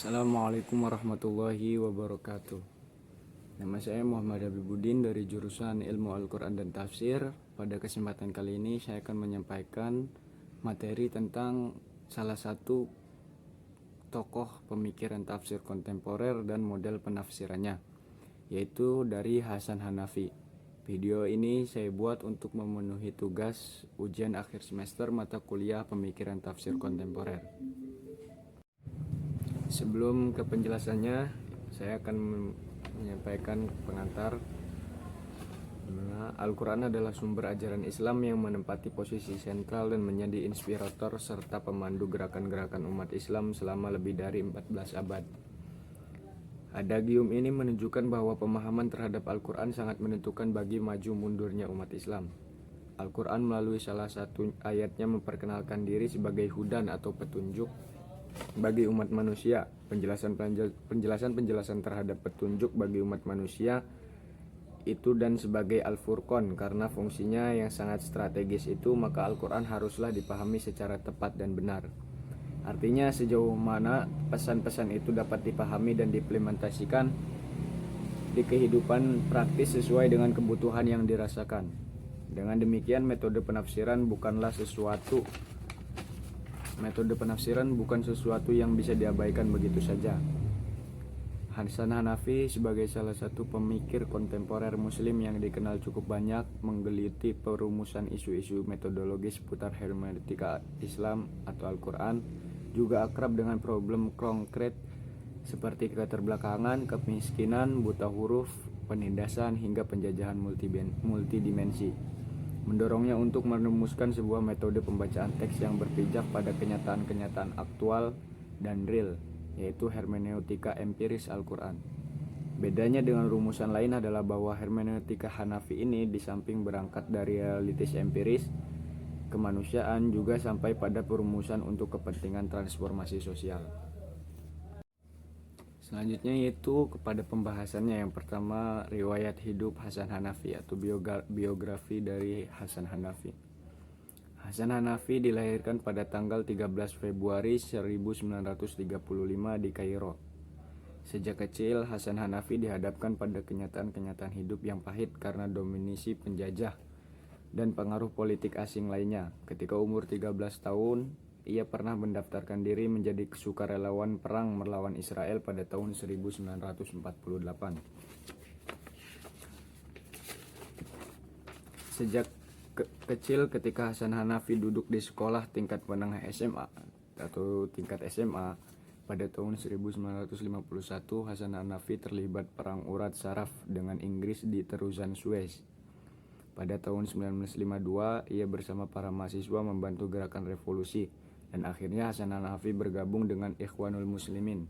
Assalamualaikum warahmatullahi wabarakatuh. Nama saya Muhammad Habibudin dari jurusan Ilmu Al-Quran dan Tafsir. Pada kesempatan kali ini saya akan menyampaikan materi tentang salah satu tokoh pemikiran tafsir kontemporer dan model penafsirannya, yaitu dari Hasan Hanafi. Video ini saya buat untuk memenuhi tugas ujian akhir semester mata kuliah pemikiran tafsir kontemporer. Sebelum ke penjelasannya, saya akan menyampaikan pengantar. Al-Quran adalah sumber ajaran Islam yang menempati posisi sentral dan menjadi inspirator serta pemandu gerakan-gerakan umat Islam selama lebih dari 14 abad. Adagium ini menunjukkan bahwa pemahaman terhadap Al-Quran sangat menentukan bagi maju mundurnya umat Islam. Al-Quran melalui salah satu ayatnya memperkenalkan diri sebagai hudan atau petunjuk bagi umat manusia. Penjelasan terhadap petunjuk bagi umat manusia itu dan sebagai Al-Furqan, karena fungsinya yang sangat strategis itu, maka Al-Quran haruslah dipahami secara tepat dan benar. Artinya sejauh mana pesan-pesan itu dapat dipahami dan diimplementasikan di kehidupan praktis sesuai dengan kebutuhan yang dirasakan. Dengan demikian metode penafsiran bukan sesuatu yang bisa diabaikan begitu saja. Hasan Hanafi sebagai salah satu pemikir kontemporer muslim yang dikenal cukup banyak menggeluti perumusan isu-isu metodologis seputar hermeneutika Islam atau Al-Quran, juga akrab dengan problem konkret seperti keterbelakangan, kemiskinan, buta huruf, penindasan, hingga penjajahan multidimensi. Mendorongnya untuk merumuskan sebuah metode pembacaan teks yang berpijak pada kenyataan-kenyataan aktual dan real, yaitu hermeneutika empiris Al-Quran. Bedanya dengan rumusan lain adalah bahwa hermeneutika Hanafi ini di samping berangkat dari realitis empiris kemanusiaan juga sampai pada perumusan untuk kepentingan transformasi sosial. Selanjutnya yaitu kepada pembahasannya. Yang pertama, riwayat hidup Hasan Hanafi atau biografi dari Hasan Hanafi. Hasan Hanafi dilahirkan pada tanggal 13 Februari 1935 di Kairo. Sejak kecil, Hasan Hanafi dihadapkan pada kenyataan-kenyataan hidup yang pahit karena dominasi penjajah dan pengaruh politik asing lainnya. Ketika umur 13 tahun, ia pernah mendaftarkan diri menjadi sukarelawan perang melawan Israel pada tahun 1948. Sejak kecil, ketika Hasan Hanafi duduk di sekolah tingkat menengah SMA atau tingkat SMA pada tahun 1951, Hasan Hanafi terlibat perang urat saraf dengan Inggris di Terusan Suez. Pada tahun 1952, ia bersama para mahasiswa membantu gerakan revolusi, dan akhirnya Hasan Hanafi bergabung dengan Ikhwanul Muslimin.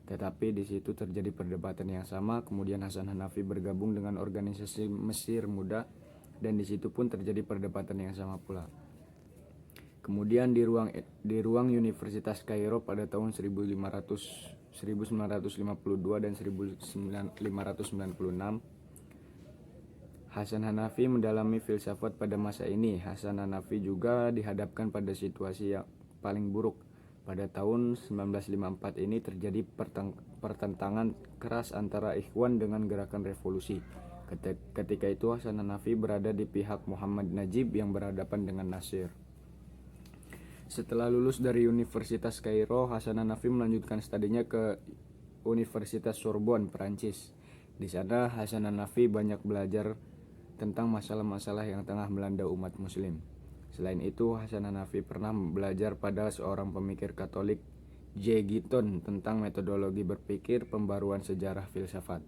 Tetapi di situ terjadi perdebatan yang sama. Kemudian Hasan Hanafi bergabung dengan organisasi Mesir Muda, dan di situ pun terjadi perdebatan yang sama pula. Kemudian di ruang Universitas Kairo pada tahun 1952 dan 1596, Hasan Hanafi mendalami filsafat pada masa ini. Hasan Hanafi juga dihadapkan pada situasi yang paling buruk. Pada tahun 1954 ini terjadi pertentangan keras antara Ikhwan dengan gerakan revolusi. Ketika itu Hasan Hanafi berada di pihak Muhammad Najib yang berhadapan dengan Nasir. Setelah lulus dari Universitas Kairo, Hasan Hanafi melanjutkan studinya ke Universitas Sorbonne, Perancis. Di sana Hasan Hanafi banyak belajar tentang masalah-masalah yang tengah melanda umat muslim. Selain itu, Hasan Hanafi pernah belajar pada seorang pemikir Katolik, J. Giton, tentang metodologi berpikir, pembaruan sejarah filsafat.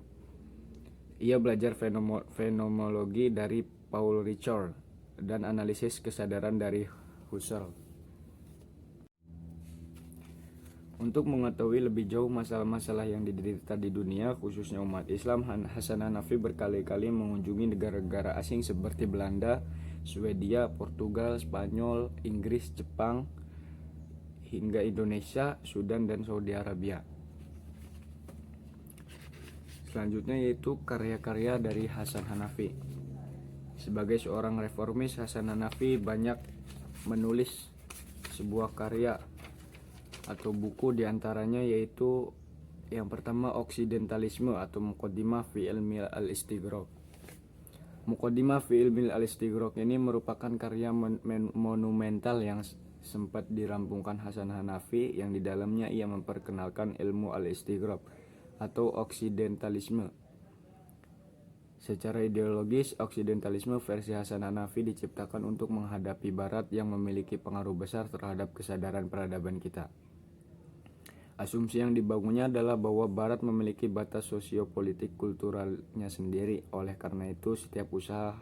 Ia belajar fenomenologi dari Paul Ricoeur dan analisis kesadaran dari Husserl. Untuk mengetahui lebih jauh masalah-masalah yang diderita di dunia, khususnya umat Islam, Hasan Hanafi berkali-kali mengunjungi negara-negara asing seperti Belanda, Swedia, Portugal, Spanyol, Inggris, Jepang, hingga Indonesia, Sudan, dan Saudi Arabia. Selanjutnya yaitu karya-karya dari Hasan Hanafi. Sebagai seorang reformis, Hasan Hanafi banyak menulis sebuah karya atau buku diantaranya yaitu yang pertama Oksidentalisme atau Muqaddimah fi Ilmi al-Istighraq. Muqaddimah fi Ilmi al-Istighraq ini merupakan karya monumental yang sempat dirampungkan Hasan Hanafi, yang di dalamnya ia memperkenalkan ilmu al-Istighraq atau Oksidentalisme. Secara ideologis, Oksidentalisme versi Hasan Hanafi diciptakan untuk menghadapi Barat yang memiliki pengaruh besar terhadap kesadaran peradaban kita. Asumsi yang dibangunnya adalah bahwa Barat memiliki batas sosiopolitik kulturalnya sendiri. Oleh karena itu, setiap usaha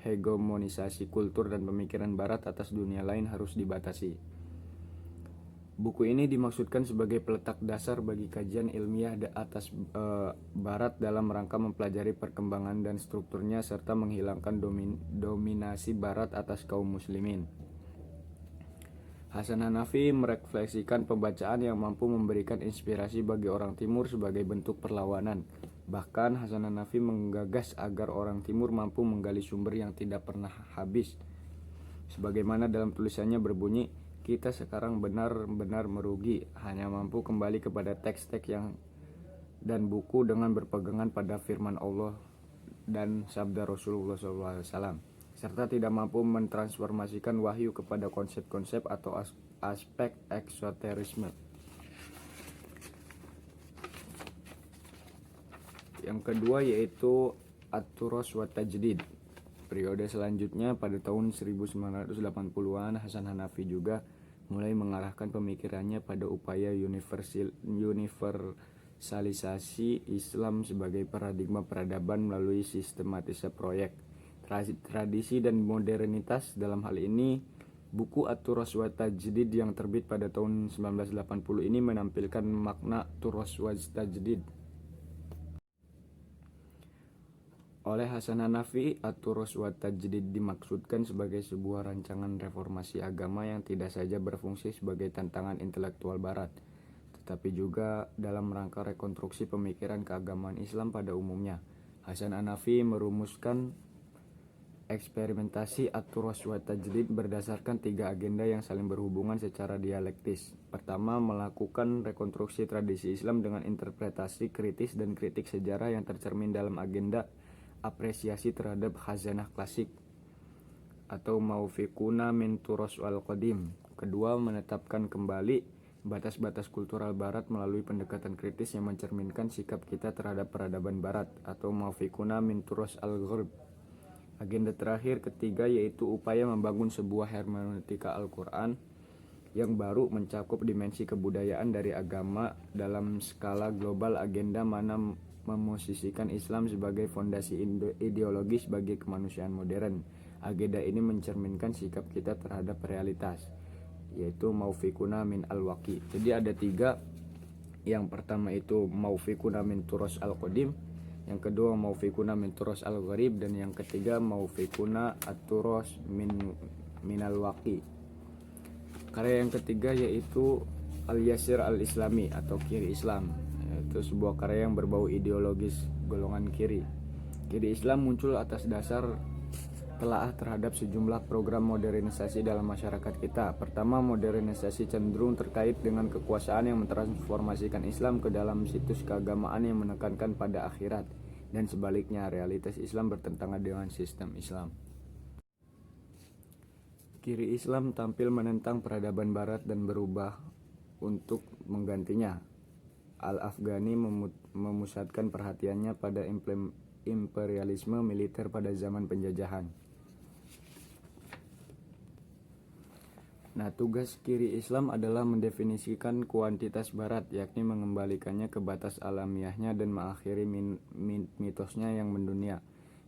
hegemonisasi kultur dan pemikiran Barat atas dunia lain harus dibatasi. Buku ini dimaksudkan sebagai peletak dasar bagi kajian ilmiah atas Barat dalam rangka mempelajari perkembangan dan strukturnya serta menghilangkan dominasi Barat atas kaum muslimin. Hasan Hanafi merefleksikan pembacaan yang mampu memberikan inspirasi bagi orang Timur sebagai bentuk perlawanan. Bahkan Hasan Hanafi menggagas agar orang Timur mampu menggali sumber yang tidak pernah habis. Sebagaimana dalam tulisannya berbunyi, kita sekarang benar-benar merugi, hanya mampu kembali kepada teks-teks dan buku dengan berpegangan pada firman Allah dan sabda Rasulullah SAW, serta tidak mampu mentransformasikan wahyu kepada konsep-konsep atau aspek eksoterisme. Yang kedua yaitu At-Turas wa Tajdid. Periode selanjutnya pada tahun 1980-an, Hasan Hanafi juga mulai mengarahkan pemikirannya pada upaya universalisasi Islam sebagai paradigma peradaban melalui sistematisasi proyek, tradisi dan modernitas. Dalam hal ini, buku At-Turas wa Tajdid yang terbit pada tahun 1980 ini menampilkan makna Turas wa Tajdid. Oleh Hasan Hanafi, At-Turas wa Tajdid dimaksudkan sebagai sebuah rancangan reformasi agama yang tidak saja berfungsi sebagai tantangan intelektual Barat, tetapi juga dalam rangka rekonstruksi pemikiran keagamaan Islam pada umumnya. Hasan Hanafi merumuskan eksperimentasi At-Turas wa Tajdid berdasarkan 3 agenda yang saling berhubungan secara dialektis. Pertama, melakukan rekonstruksi tradisi Islam dengan interpretasi kritis dan kritik sejarah yang tercermin dalam agenda apresiasi terhadap khazanah klasik atau maufiquna min turas wal qadim. Kedua, menetapkan kembali batas-batas kultural Barat melalui pendekatan kritis yang mencerminkan sikap kita terhadap peradaban Barat atau maufiquna min turas al-gharb. Agenda terakhir ketiga yaitu upaya membangun sebuah hermeneutika Al-Quran yang baru mencakup dimensi kebudayaan dari agama dalam skala global. Agenda mana memosisikan Islam sebagai fondasi ideologis bagi kemanusiaan modern. Agenda ini mencerminkan sikap kita terhadap realitas, yaitu maufiquna min al-waqi. Jadi ada 3. Yang pertama itu maufiquna min turas al-qadim, yang kedua maufiquna min turas al-gharib, dan yang ketiga maufiquna at-turas min al-waqi. Karya yang ketiga yaitu Al-Yasir al-Islami atau Kiri Islam. Itu sebuah karya yang berbau ideologis golongan kiri. Kiri Islam muncul atas dasar telaah terhadap sejumlah program modernisasi dalam masyarakat kita. Pertama, modernisasi cenderung terkait dengan kekuasaan yang mentransformasikan Islam ke dalam situs keagamaan yang menekankan pada akhirat, dan sebaliknya, realitas Islam bertentangan dengan sistem Islam. Kiri Islam tampil menentang peradaban Barat dan berubah untuk menggantinya. Al-Afghani memusatkan perhatiannya pada imperialisme militer pada zaman penjajahan. Nah, tugas Kiri Islam adalah mendefinisikan kuantitas Barat, yakni mengembalikannya ke batas alamiahnya dan mengakhiri mitosnya yang mendunia.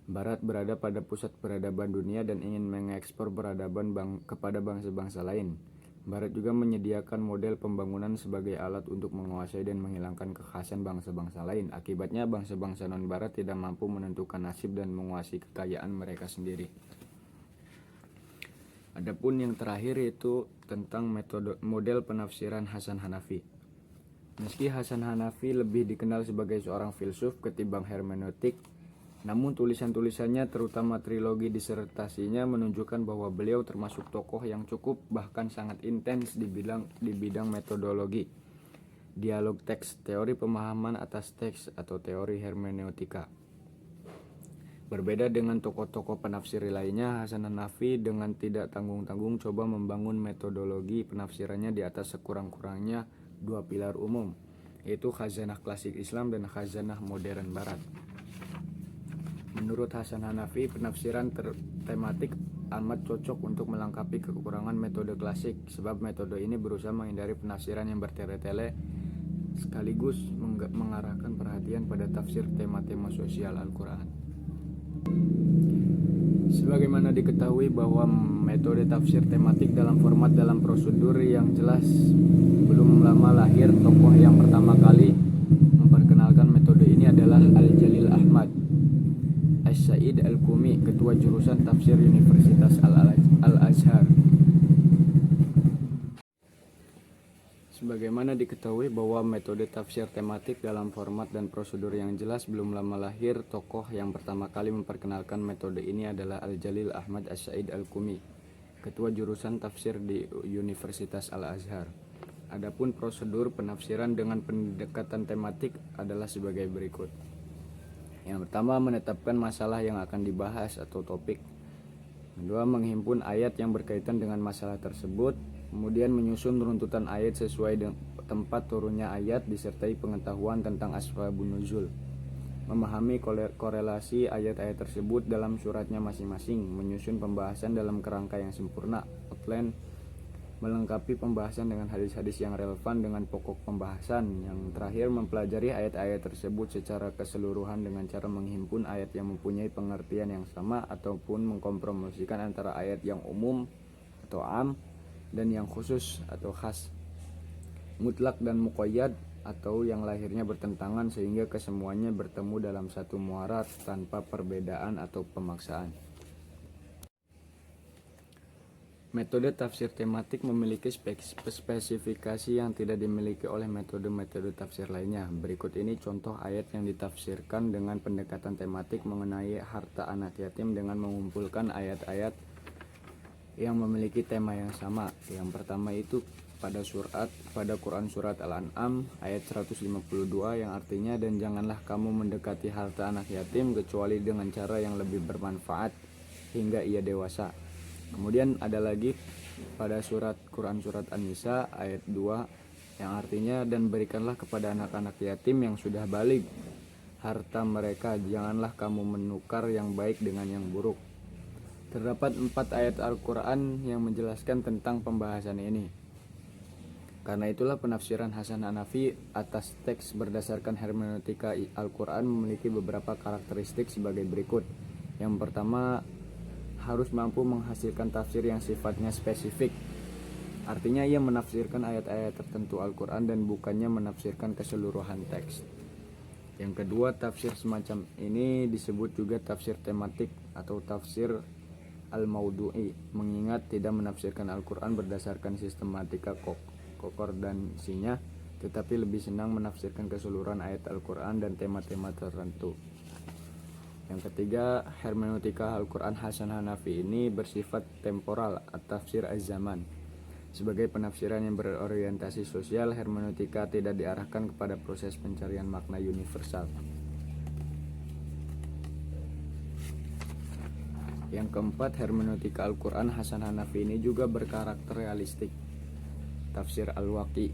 Barat berada pada pusat peradaban dunia dan ingin mengekspor peradaban kepada bangsa-bangsa lain. Barat juga menyediakan model pembangunan sebagai alat untuk menguasai dan menghilangkan kekhasan bangsa-bangsa lain. Akibatnya, bangsa-bangsa non-Barat tidak mampu menentukan nasib dan menguasai kekayaan mereka sendiri. Adapun yang terakhir yaitu tentang model penafsiran Hasan Hanafi. Meski Hasan Hanafi lebih dikenal sebagai seorang filsuf ketimbang hermeneutik, Namun tulisan-tulisannya terutama trilogi disertasinya menunjukkan bahwa beliau termasuk tokoh yang cukup bahkan sangat intens di bidang metodologi, dialog teks, teori pemahaman atas teks atau teori hermeneutika. Berbeda dengan tokoh-tokoh penafsir lainnya, Hasan Hanafi dengan tidak tanggung-tanggung coba membangun metodologi penafsirannya di atas sekurang-kurangnya dua pilar umum, yaitu khazanah klasik Islam dan khazanah modern Barat. Menurut Hasan Hanafi, penafsiran tematik amat cocok untuk melengkapi kekurangan metode klasik, sebab metode ini berusaha menghindari penafsiran yang bertele-tele sekaligus mengarahkan perhatian pada tafsir tema-tema sosial Al-Quran. Sebagaimana diketahui bahwa metode tafsir tematik dalam format dalam prosedur yang jelas belum lama lahir, tokoh yang pertama kali memperkenalkan metode ini adalah Al-Jalil Ahmad As-Sa'id Al-Qumi, ketua jurusan tafsir Universitas Al-Azhar. Sebagaimana diketahui bahwa metode tafsir tematik dalam format dan prosedur yang jelas belum lama lahir, tokoh yang pertama kali memperkenalkan metode ini adalah Al-Jalil Ahmad As-Sa'id Al-Qumi, ketua jurusan tafsir di Universitas Al-Azhar. Adapun prosedur penafsiran dengan pendekatan tematik adalah sebagai berikut. Yang pertama, menetapkan masalah yang akan dibahas atau topik. Kedua, menghimpun ayat yang berkaitan dengan masalah tersebut. Kemudian menyusun runtutan ayat sesuai dengan tempat turunnya ayat disertai pengetahuan tentang asbabun nuzul. Memahami korelasi ayat-ayat tersebut dalam suratnya masing-masing. Menyusun pembahasan dalam kerangka yang sempurna, outline. Melengkapi pembahasan dengan hadis-hadis yang relevan dengan pokok pembahasan. Yang terakhir, mempelajari ayat-ayat tersebut secara keseluruhan dengan cara menghimpun ayat yang mempunyai pengertian yang sama ataupun mengkompromosikan antara ayat yang umum atau am dan yang khusus atau khas, mutlak dan muqayyad atau yang lahirnya bertentangan sehingga kesemuanya bertemu dalam satu muarat tanpa perbedaan atau pemaksaan. Metode tafsir tematik memiliki spesifikasi yang tidak dimiliki oleh metode-metode tafsir lainnya. Berikut ini contoh ayat yang ditafsirkan dengan pendekatan tematik mengenai harta anak yatim dengan mengumpulkan ayat-ayat yang memiliki tema yang sama. Yang pertama itu pada Quran surat Al-An'am ayat 152 yang artinya, dan janganlah kamu mendekati harta anak yatim kecuali dengan cara yang lebih bermanfaat hingga ia dewasa. Kemudian ada lagi pada Quran surat An-Nisa ayat 2 yang artinya, dan berikanlah kepada anak-anak yatim yang sudah baligh harta mereka, janganlah kamu menukar yang baik dengan yang buruk. Terdapat 4 ayat Al-Quran yang menjelaskan tentang pembahasan ini. Karena itulah penafsiran Hasan Hanafi atas teks berdasarkan hermeneutika Al-Quran memiliki beberapa karakteristik sebagai berikut. Yang pertama, harus mampu menghasilkan tafsir yang sifatnya spesifik. Artinya ia menafsirkan ayat-ayat tertentu Al-Quran dan bukannya menafsirkan keseluruhan teks. Yang kedua, tafsir semacam ini disebut juga tafsir tematik atau tafsir al-maudu'i, mengingat tidak menafsirkan Al-Quran berdasarkan sistematika konkordansinya, tetapi lebih senang menafsirkan keseluruhan ayat Al-Quran dan tema-tema tertentu. Yang ketiga, hermeneutika Al-Quran Hasan Hanafi ini bersifat temporal atau tafsir az-zaman. Sebagai penafsiran yang berorientasi sosial, hermeneutika tidak diarahkan kepada proses pencarian makna universal. Yang keempat, hermeneutika Al-Quran Hasan Hanafi ini juga berkarakter realistik. Tafsir Al-Waqi,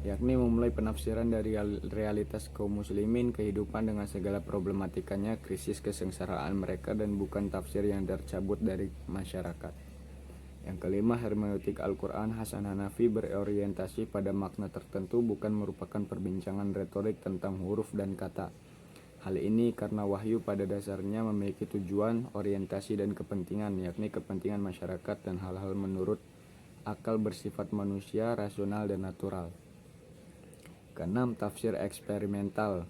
yakni memulai penafsiran dari realitas kaum muslimin, kehidupan dengan segala problematikanya, krisis kesengsaraan mereka, dan bukan tafsir yang tercabut dari masyarakat. Yang kelima, hermeneutik Al-Quran Hasan Hanafi berorientasi pada makna tertentu, bukan merupakan perbincangan retorik tentang huruf dan kata. Hal ini karena wahyu pada dasarnya memiliki tujuan, orientasi, dan kepentingan, yakni kepentingan masyarakat dan hal-hal menurut akal bersifat manusia, rasional, dan natural. Keenam, tafsir eksperimental.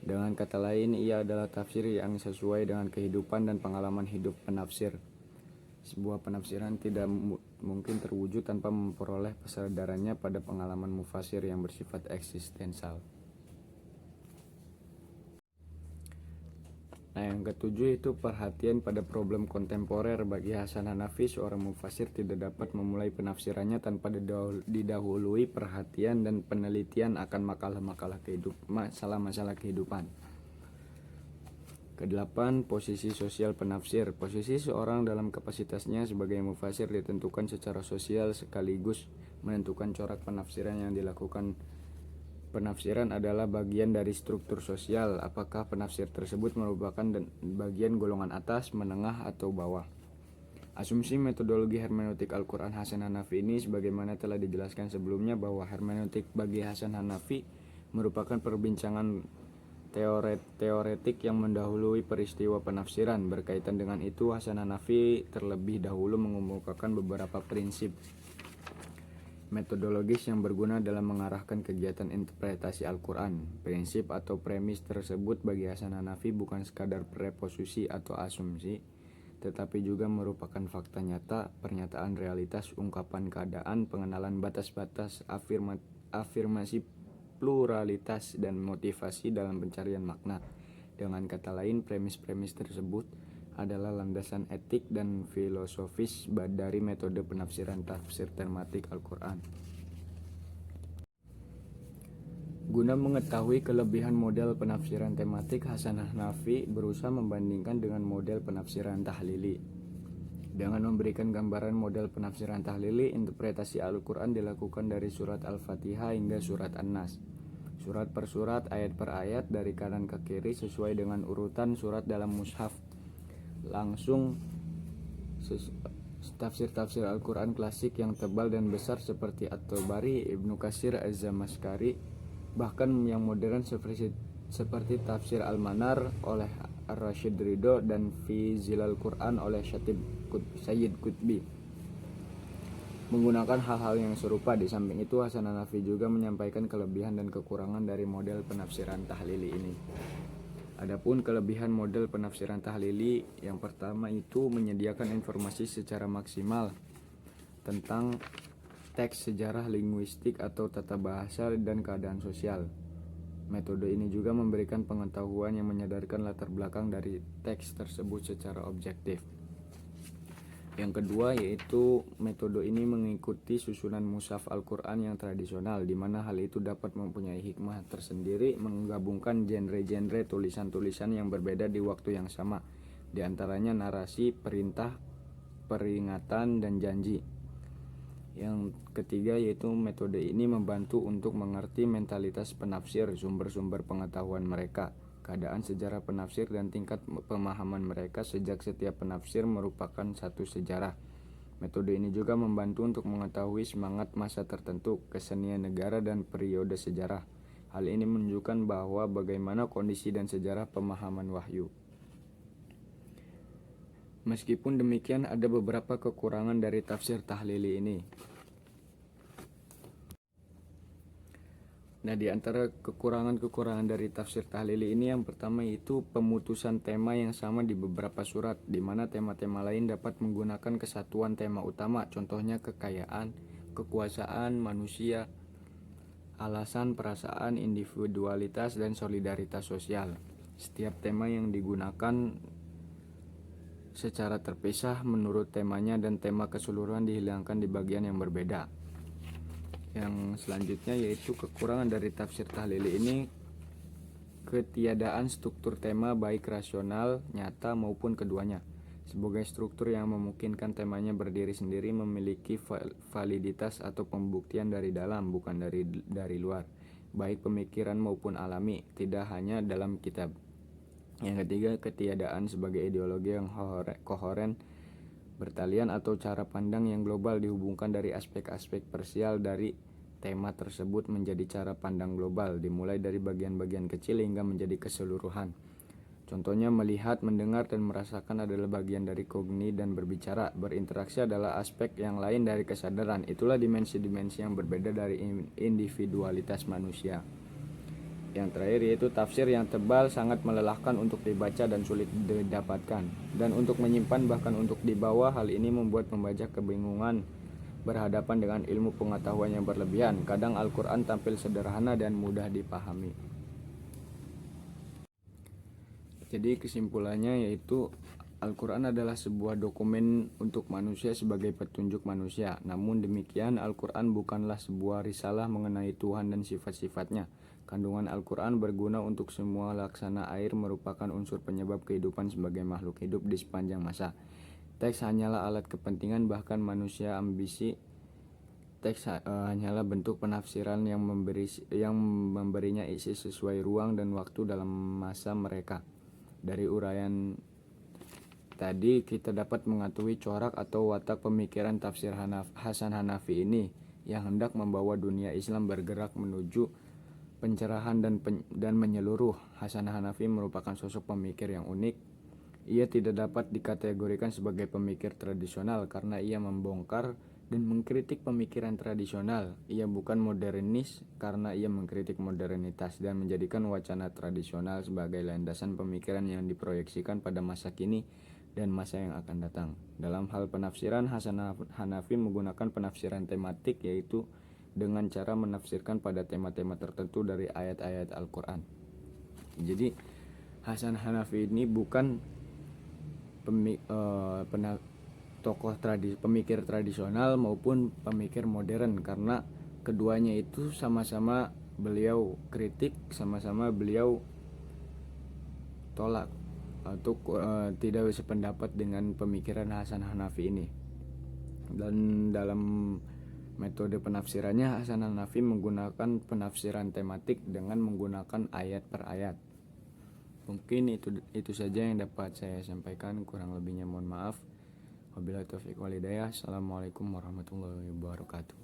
Dengan kata lain, ia adalah tafsir yang sesuai dengan kehidupan dan pengalaman hidup penafsir. Sebuah penafsiran tidak mungkin terwujud tanpa memperoleh kesadarannya pada pengalaman mufasir yang bersifat eksistensial. Nah, yang ketujuh itu perhatian pada problem kontemporer. Bagi Hasan Hanafi, seorang mufasir tidak dapat memulai penafsirannya tanpa didahului perhatian dan penelitian akan masalah-masalah kehidupan. Kedelapan, posisi sosial penafsir. Posisi seorang dalam kapasitasnya sebagai mufasir ditentukan secara sosial sekaligus menentukan corak penafsiran yang dilakukan. Penafsiran adalah bagian dari struktur sosial. Apakah penafsir tersebut merupakan bagian golongan atas, menengah, atau bawah? Asumsi metodologi hermeneutik Al-Quran Hasan Hanafi ini sebagaimana telah dijelaskan sebelumnya bahwa hermeneutik bagi Hasan Hanafi merupakan perbincangan teoretik yang mendahului peristiwa penafsiran. Berkaitan dengan itu, Hasan Hanafi terlebih dahulu mengemukakan beberapa prinsip metodologis yang berguna dalam mengarahkan kegiatan interpretasi Al-Quran. Prinsip atau premis tersebut bagi Hasan Hanafi bukan sekadar preposisi atau asumsi, tetapi juga merupakan fakta nyata, pernyataan realitas, ungkapan keadaan, pengenalan batas-batas, afirmasi pluralitas, dan motivasi dalam pencarian makna. Dengan kata lain, premis-premis tersebut adalah landasan etik dan filosofis dari metode penafsiran tafsir tematik Al-Quran. Guna mengetahui kelebihan model penafsiran tematik, Hasan Hanafi berusaha membandingkan dengan model penafsiran tahlili. Dengan memberikan gambaran model penafsiran tahlili, interpretasi Al-Quran dilakukan dari surat Al-Fatihah hingga surat An-Nas, surat per surat, ayat per ayat, dari kanan ke kiri sesuai dengan urutan surat dalam mushaf. Langsung tafsir-tafsir Al-Quran klasik yang tebal dan besar seperti At-Tabari, Ibnu Katsir, Az-Zamakhsyari, bahkan yang modern seperti tafsir Al-Manar oleh Ar-Rasyid Ridho dan Fi Zilal Quran oleh Sayyid Qutbi menggunakan hal-hal yang serupa. Di samping itu, Hasan Hanafi juga menyampaikan kelebihan dan kekurangan dari model penafsiran tahlili ini. Adapun kelebihan model penafsiran tahlili, yang pertama itu menyediakan informasi secara maksimal tentang teks, sejarah, linguistik atau tata bahasa, dan keadaan sosial. Metode ini juga memberikan pengetahuan yang menyadarkan latar belakang dari teks tersebut secara objektif. Yang kedua yaitu metode ini mengikuti susunan mushaf Al-Quran yang tradisional, di mana hal itu dapat mempunyai hikmah tersendiri menggabungkan genre-genre tulisan-tulisan yang berbeda di waktu yang sama, di antaranya narasi, perintah, peringatan, dan janji. Yang ketiga yaitu metode ini membantu untuk mengerti mentalitas penafsir, sumber-sumber pengetahuan mereka, keadaan sejarah penafsir, dan tingkat pemahaman mereka sejak setiap penafsir merupakan satu sejarah. Metode ini juga membantu untuk mengetahui semangat masa tertentu, kesenian negara, dan periode sejarah. Hal ini menunjukkan bahwa bagaimana kondisi dan sejarah pemahaman wahyu. Meskipun demikian, ada beberapa kekurangan dari tafsir tahlili ini. Nah, di antara kekurangan-kekurangan dari tafsir tahlili ini, yang pertama itu pemutusan tema yang sama di beberapa surat, di mana tema-tema lain dapat menggunakan kesatuan tema utama, contohnya kekayaan, kekuasaan, manusia, alasan, perasaan, individualitas, dan solidaritas sosial. Setiap tema yang digunakan secara terpisah menurut temanya, dan tema keseluruhan dihilangkan di bagian yang berbeda. Yang selanjutnya yaitu kekurangan dari tafsir tahlili ini, ketiadaan struktur tema baik rasional, nyata, maupun keduanya. Sebagai struktur yang memungkinkan temanya berdiri sendiri, memiliki validitas atau pembuktian dari dalam, bukan dari luar, baik pemikiran maupun alami, tidak hanya dalam kitab. Yang ketiga, ketiadaan sebagai ideologi yang koheren, bertalian, atau cara pandang yang global dihubungkan dari aspek-aspek parsial dari tema tersebut menjadi cara pandang global, dimulai dari bagian-bagian kecil hingga menjadi keseluruhan. Contohnya, melihat, mendengar, dan merasakan adalah bagian dari kogni, dan berbicara, berinteraksi adalah aspek yang lain dari kesadaran. Itulah dimensi-dimensi yang berbeda dari individualitas manusia. Yang terakhir yaitu tafsir yang tebal sangat melelahkan untuk dibaca dan sulit didapatkan, dan untuk menyimpan bahkan untuk dibawa. Hal ini membuat pembaca kebingungan berhadapan dengan ilmu pengetahuan yang berlebihan. Kadang Al-Quran tampil sederhana dan mudah dipahami. Jadi kesimpulannya yaitu Al-Quran adalah sebuah dokumen untuk manusia sebagai petunjuk manusia. Namun demikian, Al-Quran bukanlah sebuah risalah mengenai Tuhan dan sifat-sifatnya. Kandungan Al-Quran berguna untuk semua laksana air, merupakan unsur penyebab kehidupan sebagai makhluk hidup di sepanjang masa. Teks hanyalah alat kepentingan, bahkan manusia ambisi. Teks hanyalah bentuk penafsiran yang memberinya isi sesuai ruang dan waktu dalam masa mereka. Dari uraian tadi kita dapat mengetahui corak atau watak pemikiran tafsir Hasan Hanafi ini yang hendak membawa dunia Islam bergerak menuju pencerahan dan menyeluruh. Hasan Hanafi merupakan sosok pemikir yang unik. Ia tidak dapat dikategorikan sebagai pemikir tradisional karena ia membongkar dan mengkritik pemikiran tradisional. Ia bukan modernis karena ia mengkritik modernitas dan menjadikan wacana tradisional sebagai landasan pemikiran yang diproyeksikan pada masa kini dan masa yang akan datang. Dalam hal penafsiran, Hasan Hanafi menggunakan penafsiran tematik, yaitu dengan cara menafsirkan pada tema-tema tertentu dari ayat-ayat Al-Quran. Jadi Hasan Hanafi ini bukan pemikir tradisional maupun pemikir modern, karena keduanya itu sama-sama beliau kritik, sama-sama beliau tolak atau tidak sependapat dengan pemikiran Hasan Hanafi ini. Dan dalam metode penafsirannya, Hasan Hanafi menggunakan penafsiran tematik dengan menggunakan ayat per ayat. Mungkin itu saja yang dapat saya sampaikan, kurang lebihnya mohon maaf. Wabillahi taufiq wal hidayah. Assalamualaikum warahmatullahi wabarakatuh.